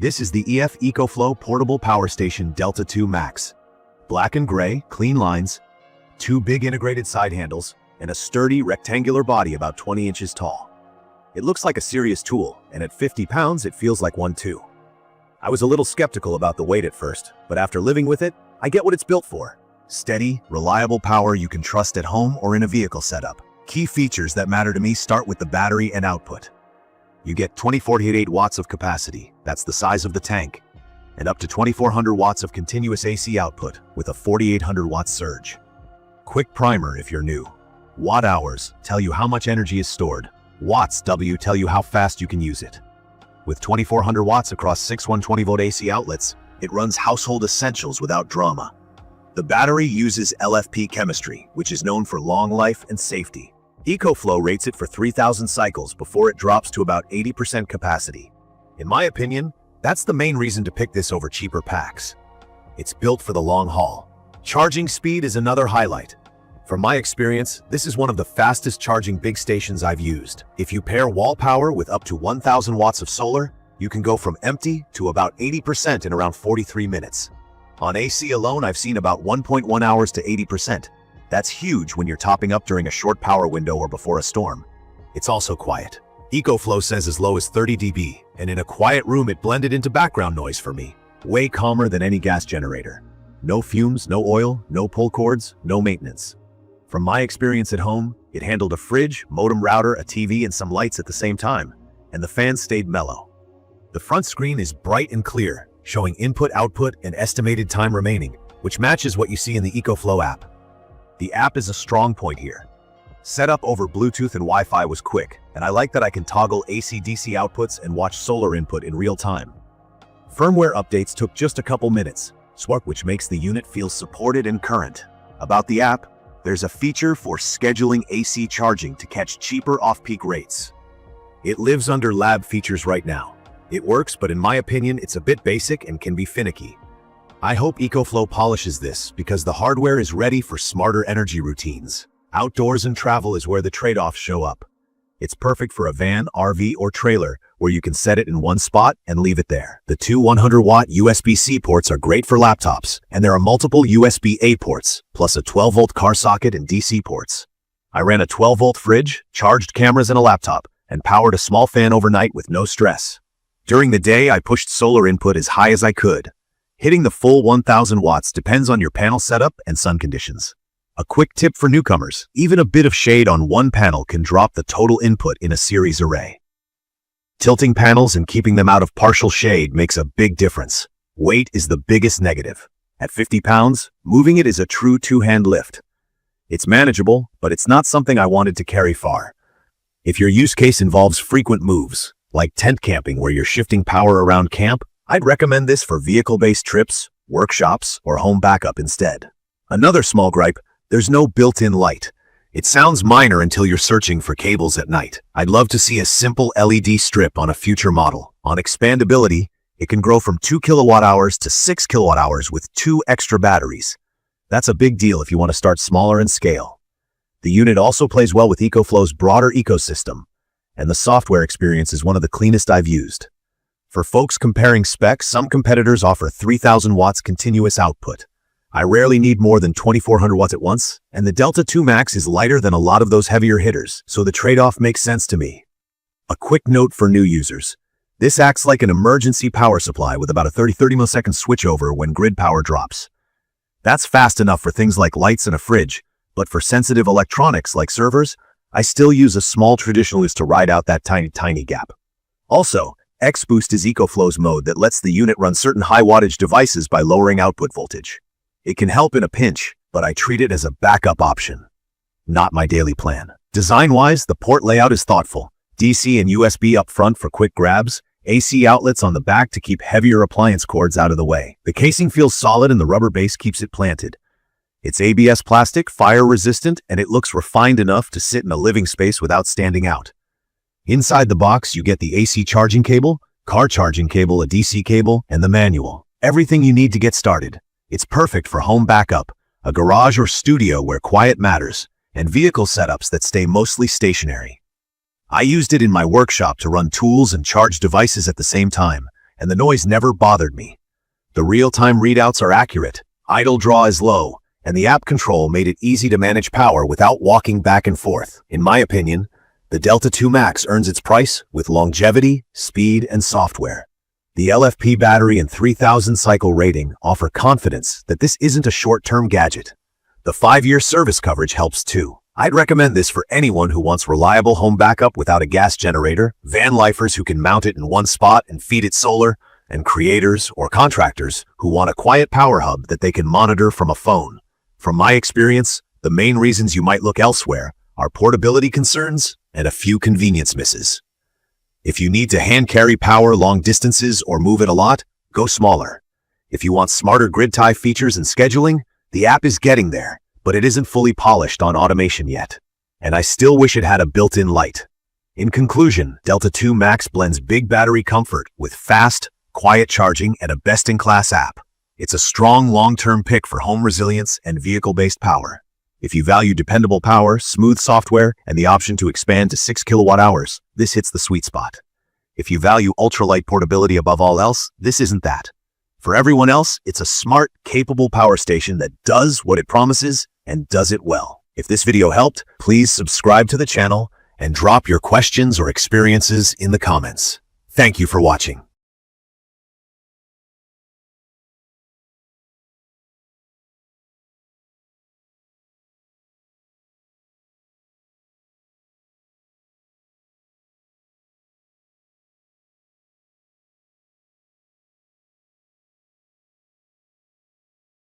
This is the EcoFlow Portable Power Station Delta 2 Max. Black and gray, clean lines, two big integrated side handles, and a sturdy rectangular body about 20 inches tall. It looks like a serious tool, and at 50 pounds it feels like one too. I was a little skeptical about the weight at first, but after living with it, I get what it's built for. Steady, reliable power you can trust at home or in a vehicle setup. Key features that matter to me start with the battery and output. You get 2400 watts of capacity, that's the size of the tank, and up to 2400 watts of continuous AC output with a 4800 watt surge. Quick primer if you're new. Watt hours tell you how much energy is stored. Watts W tell you how fast you can use it. With 2400 watts across 6 120-volt AC outlets, it runs household essentials without drama. The battery uses LFP chemistry, which is known for long life and safety. EcoFlow rates it for 3,000 cycles before it drops to about 80% capacity. In my opinion, that's the main reason to pick this over cheaper packs. It's built for the long haul. Charging speed is another highlight. From my experience, this is one of the fastest charging big stations I've used. If you pair wall power with up to 1,000 watts of solar, you can go from empty to about 80% in around 43 minutes. On AC alone, I've seen about 1.1 hours to 80%. That's huge when you're topping up during a short power window or before a storm. It's also quiet. EcoFlow says as low as 30 dB, and in a quiet room it blended into background noise for me. Way calmer than any gas generator. No fumes, no oil, no pull cords, no maintenance. From my experience at home, it handled a fridge, modem router, a TV, and some lights at the same time, and the fans stayed mellow. The front screen is bright and clear, showing input, output, and estimated time remaining, which matches what you see in the EcoFlow app. The app is a strong point here. Setup over Bluetooth and Wi-Fi was quick, and I like that I can toggle AC-DC outputs and watch solar input in real time. Firmware updates took just a couple minutes, which makes the unit feel supported and current. About the app, there's a feature for scheduling AC charging to catch cheaper off-peak rates. It lives under lab features right now. It works, but in my opinion, it's a bit basic and can be finicky. I hope EcoFlow polishes this because the hardware is ready for smarter energy routines. Outdoors and travel is where the trade-offs show up. It's perfect for a van, RV, or trailer where you can set it in one spot and leave it there. The two 100-watt USB-C ports are great for laptops, and there are multiple USB-A ports, plus a 12-volt car socket and DC ports. I ran a 12-volt fridge, charged cameras and a laptop, and powered a small fan overnight with no stress. During the day, I pushed solar input as high as I could. Hitting the full 1,000 watts depends on your panel setup and sun conditions. A quick tip for newcomers, even a bit of shade on one panel can drop the total input in a series array. Tilting panels and keeping them out of partial shade makes a big difference. Weight is the biggest negative. At 50 pounds, moving it is a true two-hand lift. It's manageable, but it's not something I wanted to carry far. If your use case involves frequent moves, like tent camping where you're shifting power around camp, I'd recommend this for vehicle-based trips, workshops, or home backup instead. Another small gripe, there's no built-in light. It sounds minor until you're searching for cables at night. I'd love to see a simple LED strip on a future model. On expandability, it can grow from 2 kilowatt-hours to 6 kilowatt-hours with 2 extra batteries. That's a big deal if you want to start smaller and scale. The unit also plays well with EcoFlow's broader ecosystem, and the software experience is one of the cleanest I've used. For folks comparing specs, some competitors offer 3,000 watts continuous output. I rarely need more than 2,400 watts at once, and the Delta 2 Max is lighter than a lot of those heavier hitters, so the trade-off makes sense to me. A quick note for new users. This acts like an emergency power supply with about a 30 millisecond switchover when grid power drops. That's fast enough for things like lights and a fridge, but for sensitive electronics like servers, I still use a small traditionalist to ride out that tiny gap. Also, X-Boost is EcoFlow's mode that lets the unit run certain high-wattage devices by lowering output voltage. It can help in a pinch, but I treat it as a backup option, not my daily plan. Design-wise, the port layout is thoughtful. DC and USB up front for quick grabs, AC outlets on the back to keep heavier appliance cords out of the way. The casing feels solid and the rubber base keeps it planted. It's ABS plastic, fire-resistant, and it looks refined enough to sit in a living space without standing out. Inside the box, you get the AC charging cable, car charging cable, a DC cable, and the manual. Everything you need to get started. It's perfect for home backup, a garage or studio where quiet matters, and vehicle setups that stay mostly stationary. I used it in my workshop to run tools and charge devices at the same time, and the noise never bothered me. The real-time readouts are accurate, idle draw is low, and the app control made it easy to manage power without walking back and forth. In my opinion, the Delta 2 Max earns its price with longevity, speed, and software. The LFP battery and 3000 cycle rating offer confidence that this isn't a short-term gadget. The 5-year service coverage helps too. I'd recommend this for anyone who wants reliable home backup without a gas generator, van lifers who can mount it in one spot and feed it solar, and creators or contractors who want a quiet power hub that they can monitor from a phone. From my experience, the main reasons you might look elsewhere are portability concerns and a few convenience misses. If you need to hand carry power long distances or move it a lot, go smaller. If you want smarter grid tie features and scheduling, the app is getting there, but it isn't fully polished on automation yet. And I still wish it had a built-in light. In conclusion, Delta 2 Max blends big battery comfort with fast, quiet charging and a best-in-class app. It's a strong long-term pick for home resilience and vehicle-based power. If you value dependable power, smooth software, and the option to expand to 6 kilowatt-hours, this hits the sweet spot. If you value ultralight portability above all else, this isn't that. For everyone else, it's a smart, capable power station that does what it promises and does it well. If this video helped, please subscribe to the channel and drop your questions or experiences in the comments. Thank you for watching.